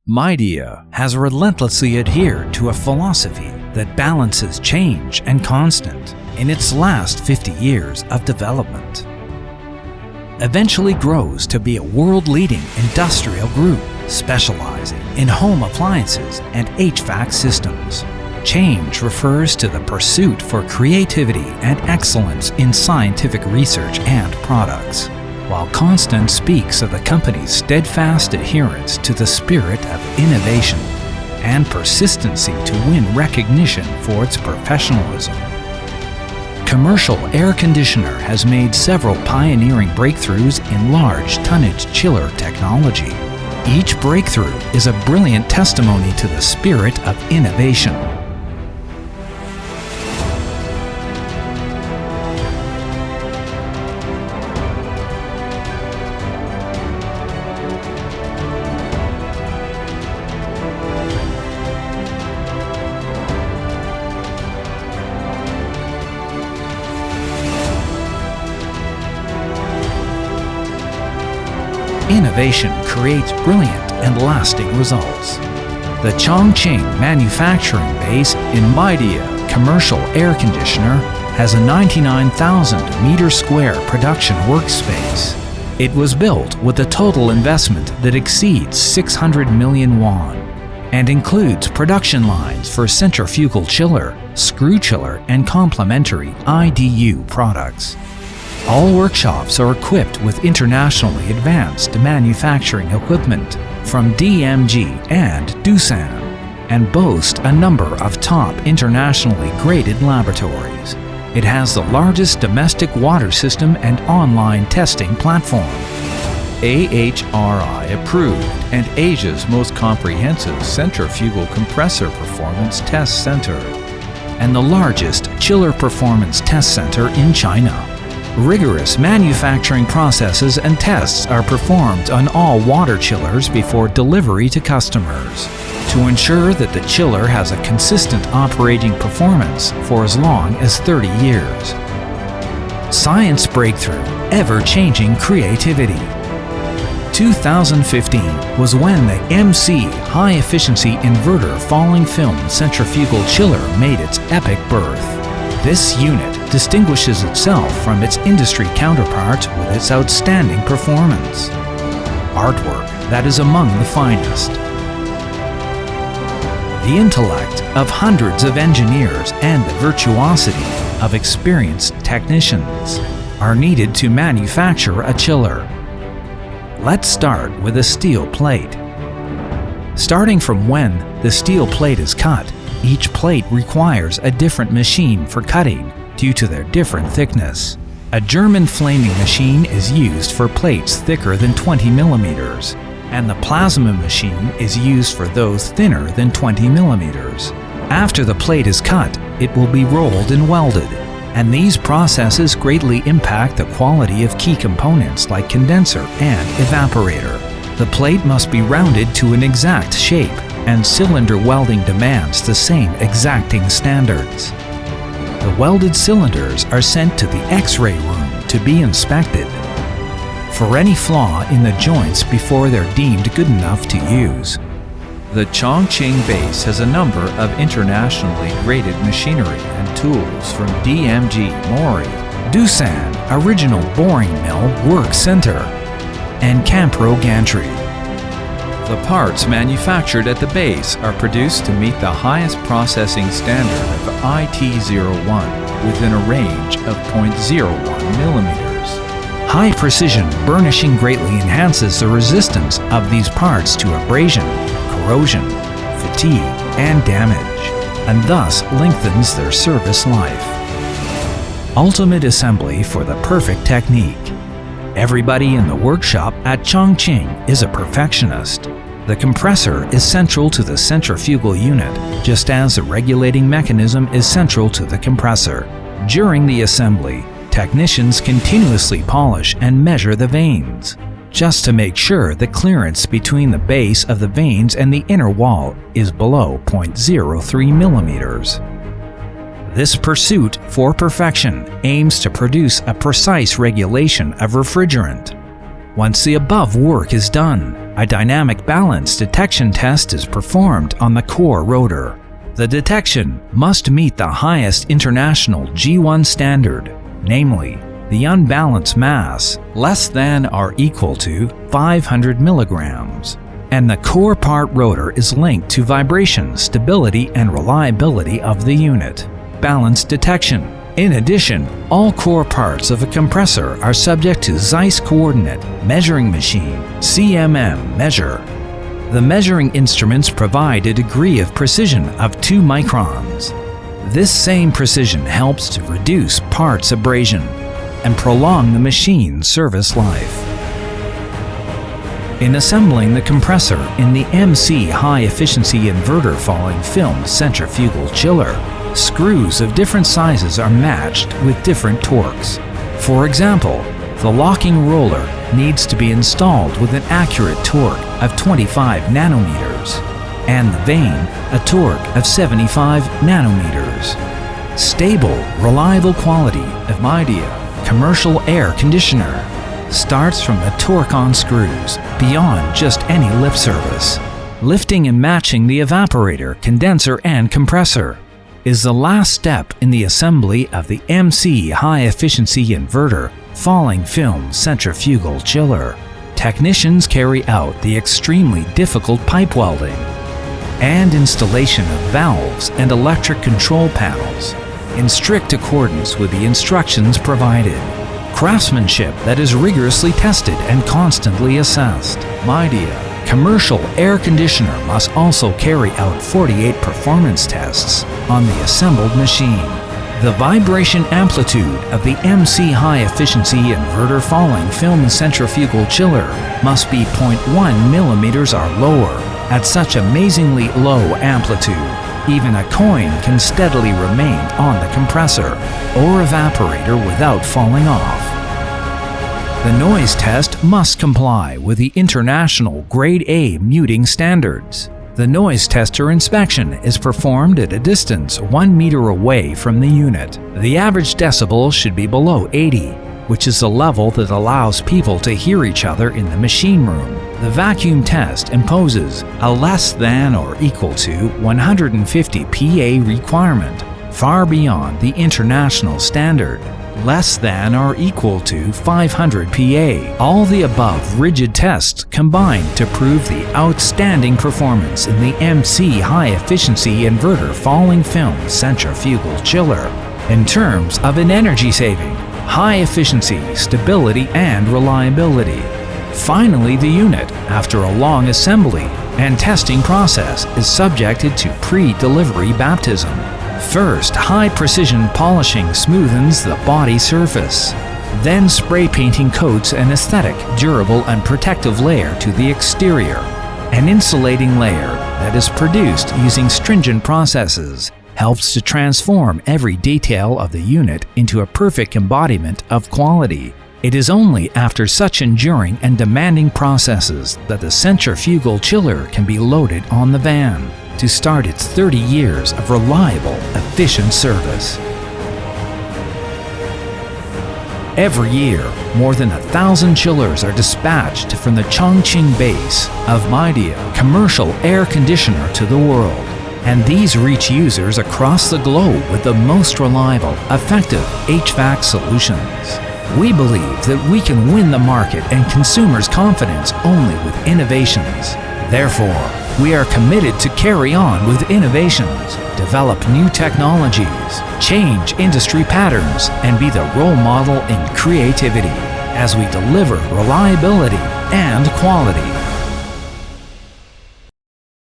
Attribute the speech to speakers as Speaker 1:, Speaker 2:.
Speaker 1: Midea has relentlessly adhered to a philosophy that balances change and constant in its last 50 years of development. Eventually grows to be a world-leading industrial group specializing in home appliances and HVAC systems. Change refers to the pursuit for creativity and excellence in scientific research and products, while constant speaks of the company's steadfast adherence to the spirit of innovation and persistency to win recognition for its professionalism. Commercial air conditioner has made several pioneering breakthroughs in large tonnage chiller technology. Each breakthrough is a brilliant testimony to the spirit of innovation. Innovation creates brilliant and lasting results. The Chongqing manufacturing base in Midea commercial air conditioner has a 99,000 meter square production workspace. It was built with a total investment that exceeds 600 million won and includes production lines for centrifugal chiller, screw chiller, and complementary IDU products. All workshops are equipped with internationally advanced manufacturing equipment from DMG and Doosan and boast a number of top internationally graded laboratories. It has the largest domestic water system and online testing platform. AHRI approved and Asia's most comprehensive centrifugal compressor performance test center and the largest chiller performance test center in China. Rigorous manufacturing processes and tests are performed on all water chillers before delivery to customers to ensure that the chiller has a consistent operating performance for as long as 30 years. Science breakthrough, ever-changing creativity. 2015 was when the MC high-efficiency inverter falling film centrifugal chiller made its epic birth. This unit distinguishes itself from its industry counterparts with its outstanding performance. Artwork that is among the finest. The intellect of hundreds of engineers and the virtuosity of experienced technicians are needed to manufacture a chiller. Let's start with a steel plate. Starting from when the steel plate is cut, each plate requires a different machine for cutting due to their different thickness. A German flaming machine is used for plates thicker than 20 millimeters, and the plasma machine is used for those thinner than 20 millimeters. After the plate is cut, it will be rolled and welded, and these processes greatly impact the quality of key components like condenser and evaporator. The plate must be rounded to an exact shape, and cylinder welding demands the same exacting standards. The welded cylinders are sent to the X-ray room to be inspected for any flaw in the joints before they're deemed good enough to use. The Chongqing base has a number of internationally graded machinery and tools from DMG Mori, Doosan Original Boring Mill Work Center, and Campro Gantry. The parts manufactured at the base are produced to meet the highest processing standard of IT01 within a range of 0.01 millimeters. High precision burnishing greatly enhances the resistance of these parts to abrasion, corrosion, fatigue, and damage, and thus lengthens their service life. Ultimate assembly for the perfect technique. Everybody in the workshop at Chongqing is a perfectionist. The compressor is central to the centrifugal unit, just as the regulating mechanism is central to the compressor. During the assembly, technicians continuously polish and measure the vanes, just to make sure the clearance between the base of the vanes and the inner wall is below 0.03 millimeters. This pursuit for perfection aims to produce a precise regulation of refrigerant. Once the above work is done, a dynamic balance detection test is performed on the core rotor. The detection must meet the highest international G1 standard, namely, the unbalanced mass less than or equal to 500 milligrams, and the core part rotor is linked to vibration, stability, and reliability of the unit. Balance detection. In addition, all core parts of a compressor are subject to Zeiss coordinate measuring machine (CMM) measure. The measuring instruments provide a degree of precision of 2 microns. This same precision helps to reduce parts abrasion and prolong the machine's service life. In assembling the compressor in the MC high-efficiency inverter falling film centrifugal chiller, screws of different sizes are matched with different torques. For example, the locking roller needs to be installed with an accurate torque of 25 nanometers, and the vane a torque of 75 nanometers. Stable, reliable quality of Midea commercial air conditioner starts from the torque on screws beyond just any lip service. Lifting and matching the evaporator, condenser, and compressor is the last step in the assembly of the MC high-efficiency inverter falling film centrifugal chiller. Technicians carry out the extremely difficult pipe welding and installation of valves and electric control panels in strict accordance with the instructions provided. Craftsmanship that is rigorously tested and constantly assessed. Midea commercial air conditioner must also carry out 48 performance tests on the assembled machine. The vibration amplitude of the MC high-efficiency inverter falling film centrifugal chiller must be 0.1 millimeters or lower. At such amazingly low amplitude, even a coin can steadily remain on the compressor or evaporator without falling off. The noise test must comply with the international Grade A muting standards. The noise tester inspection is performed at a distance 1 meter away from the unit. The average decibel should be below 80, which is the level that allows people to hear each other in the machine room. The vacuum test imposes a less than or equal to 150 PA requirement, far beyond the international standard. Less than or equal to 500 PA. All the above rigid tests combine to prove the outstanding performance in the MC high-efficiency inverter falling film centrifugal chiller in terms of an energy saving, high efficiency, stability, and reliability. Finally, the unit, after a long assembly and testing process, is subjected to pre-delivery baptism. First, high-precision polishing smoothens the body surface. Then spray painting coats an aesthetic, durable, and protective layer to the exterior. An insulating layer that is produced using stringent processes helps to transform every detail of the unit into a perfect embodiment of quality. It is only after such enduring and demanding processes that the centrifugal chiller can be loaded on the van to start its 30 years of reliable, efficient service. Every year, more than 1,000 chillers are dispatched from the Chongqing base of Midea commercial air conditioner to the world, and these reach users across the globe with the most reliable, effective HVAC solutions. We believe that we can win the market and consumers' confidence only with innovations. Therefore, we are committed to carry on with innovations, develop new technologies, change industry patterns, and be the role model in creativity as we deliver reliability and quality